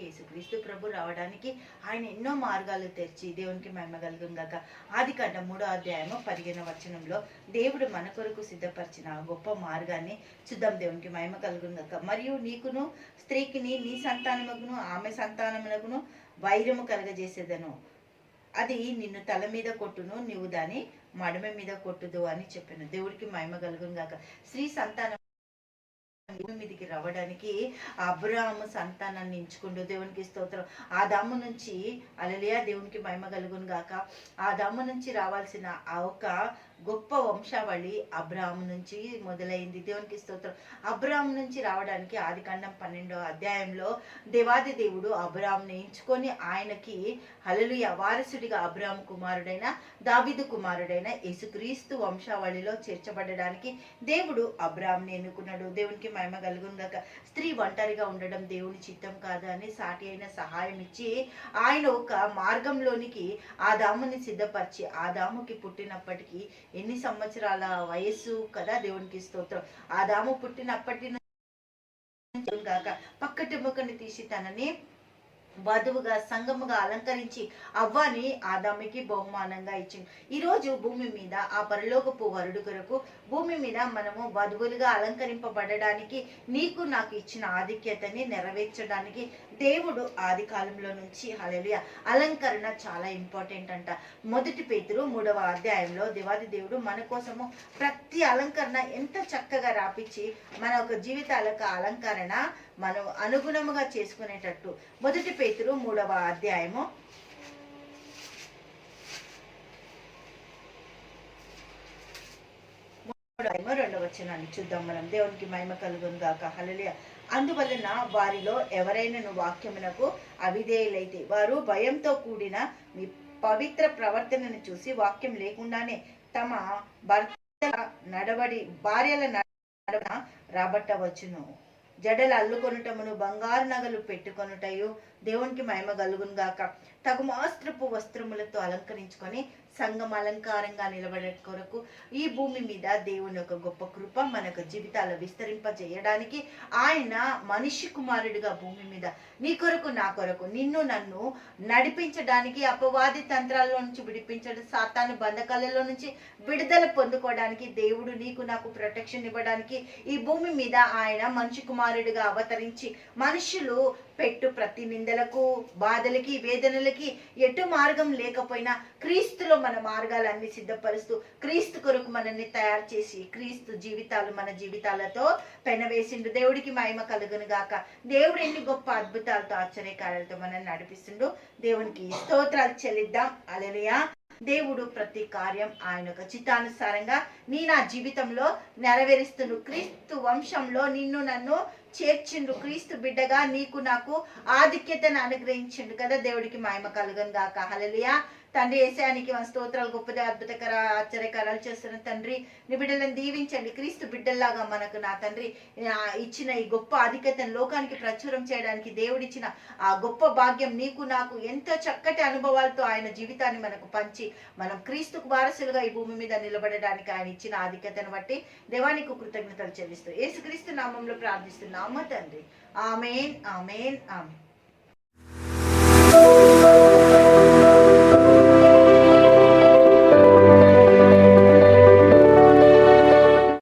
యేసుక్రీస్తు ప్రభు రావడానికి ఆయన ఎన్నో మార్గాలు తెరిచి దేవునికి మహిమ కలుగును గాక. ఆదికాండం 3వ అధ్యాయము 15వ వచనంలో దేవుడు మన కొరకు సిద్ధపరిచిన గొప్ప మార్గాన్ని చూద్దాం. దేవునికి మహిమ కలుగును గాక. మరియు నీకును స్త్రీకిని నీ సంతానముకును ఆమె సంతానమునకును వైరము కలగజేసేదను, అది నిన్ను తల మీద కొట్టును, నీవు దాని మడమ మీద కొట్టుదు అని చెప్పాను. దేవుడికి మహిమ కలుగును గాక. స్త్రీ సంతానం మీదికి రావడానికి అబ్రాహాము సంతానాన్ని ఎంచుకుంటూ దేవునికి స్తోత్రం. ఆదాము నుంచి హల్లెలూయా దేవునికి మహిమ కలుగును గాక. ఆదాము నుంచి రావాల్సిన ఆ ఒక గొప్ప వంశావళి అబ్రాహాము నుంచి మొదలైంది. దేవునికి స్తోత్రం. అబ్రాహాము నుంచి రావడానికి ఆదికాండం 12వ అధ్యాయంలో దేవాది దేవుడు అబ్రాహాముని ఎంచుకొని ఆయనకి హల్లెలూయా వారసుడిగా అబ్రాహాము కుమారుడైన దావీదు కుమారుడైన యేసుక్రీస్తు వంశావళిలో చేర్చబడడానికి దేవుడు అబ్రాహాముని ఎన్నుకున్నాడు. దేవునికి మహిమ కలుగును గాక. స్త్రీ ఒంటరిగా ఉండడం దేవుని చిత్తం కాదు అని సాటి అయిన సహాయం ఇచ్చి ఆయన ఒక మార్గంలోనికి ఆదాముని సిద్ధపరిచి ఆదాముకి పుట్టినప్పటికీ ఎన్ని సంవత్సరాల వయస్సు కదా, దేవునికి స్తోత్రం. ఆదాము పుట్టినప్పటి నుంచి గాక పక్కటి ముఖని తీసి తనని వధువుగా సంగముగా అలంకరించి అవ్వని ఆదాముకి బహుమానంగా ఇచ్చింది. ఈరోజు భూమి మీద ఆ పరలోకపు వరుడు కొరకు భూమి మీద మనము వధువులుగా అలంకరింపబడడానికి నీకు నాకు ఇచ్చిన ఆధిక్యతని నెరవేర్చడానికి దేవుడు ఆది కాలంలో నుంచి హల్లెలూయా అలంకరణ చాలా ఇంపార్టెంట్ అంట. 1 పేతురు 3వ అధ్యాయంలో దేవాది దేవుడు మన కోసము ప్రతి అలంకరణ ఎంత చక్కగా రాపించి మన ఒక జీవితాలకు అలంకరణ మనం అనుగుణముగా చేసుకునేటట్టు 1 పేతురు 3వ అధ్యాయము 2వ వచనాన్ని చూద్దాం మనం. దేవునికి మహిమ కలుగును గాక. హల్లెలూయా. అందువలన వారిలో ఎవరైనా వాక్యమునకు అవిధేయులైతే వారు భయంతో కూడిన మీ పవిత్ర ప్రవర్తనను చూసి వాక్యం లేకుండానే తమ భార్యల నడవన రాబట్టవచ్చును. జడలు అల్లుకొనుటమును బంగారు నగలు పెట్టుకొనుటయు దేవునికి మహిమ కలుగును గాక. తగు మాస్త్రపు వస్త్రములతో అలంకరించుకొని సంఘం అలంకారంగా నిలబడే కొరకు ఈ భూమి మీద దేవుని ఒక గొప్ప కృప మనకు జీవితాలు విస్తరింపజేయడానికి ఆయన మనిషి కుమారుడిగా భూమి మీద నీ కొరకు నా కొరకు నిన్ను నన్ను నడిపించడానికి, అపవాది తంత్రాల్లో నుంచి విడిపించడం, సాతాను బంధకాలలో నుంచి విడుదల పొందుకోవడానికి దేవుడు నీకు నాకు ప్రొటెక్షన్ ఇవ్వడానికి ఈ భూమి మీద ఆయన మనిషి కుమారుడిగా అవతరించి మనుషులు పెట్టు ప్రతి నిందలకు బాధలకి వేదనలకి ఎటు మార్గం లేకపోయినా క్రీస్తులో మన మార్గాలన్నీ సిద్ధపరుస్తూ క్రీస్తు కొరకు మనల్ని తయారు చేసి క్రీస్తు జీవితాలు మన జీవితాలతో పెనవేసిండు. దేవుడికి మహిమ కలుగును గాక. దేవుడు ఎన్ని గొప్ప అద్భుతాలతో ఆశ్చర్యకారాలతో మనల్ని నడిపిస్తుండు. దేవునికి స్తోత్రాలు చెల్లిద్దాం. హల్లెలూయా. దేవుడు ప్రతి కార్యం ఆయన యొక్క చిత్తానుసారంగా నా జీవితంలో నెరవేరుస్తుండు. క్రీస్తు వంశంలో నిన్ను నన్ను చేర్చిండు. క్రీస్తు బిడ్డగా నీకు నాకు ఆధిక్యతను అనుగ్రహించిండు కదా. దేవుడికి మహిమ కలుగును గాక. హల్లెలూయా. తండ్రి యేసయ్యానికి స్తోత్రాలు. గొప్ప అద్భుతకర ఆశ్చర్యకారాలు చేస్తున్న తండ్రి నీ బిడ్డలను దీవించండి. క్రీస్తు బిడ్డల్లాగా మనకు నా తండ్రి ఇచ్చిన ఈ గొప్ప ఆధిక్యతను లోకానికి ప్రచురం చేయడానికి దేవుడిచ్చిన ఆ గొప్ప భాగ్యం నీకు నాకు ఎంతో చక్కటి అనుభవాలతో ఆయన జీవితాన్ని మనకు పంచి మనం క్రీస్తుకు వారసులుగా ఈ భూమి మీద నిలబడడానికి ఆయన ఇచ్చిన ఆధిక్యతను బట్టి దేవానికి కృతజ్ఞతలు చెల్లిస్తూ యేసుక్రీస్తు నామంలో ప్రార్థిస్తున్నాము తండ్రి. ఆమేన్, ఆమేన్, ఆమేన్.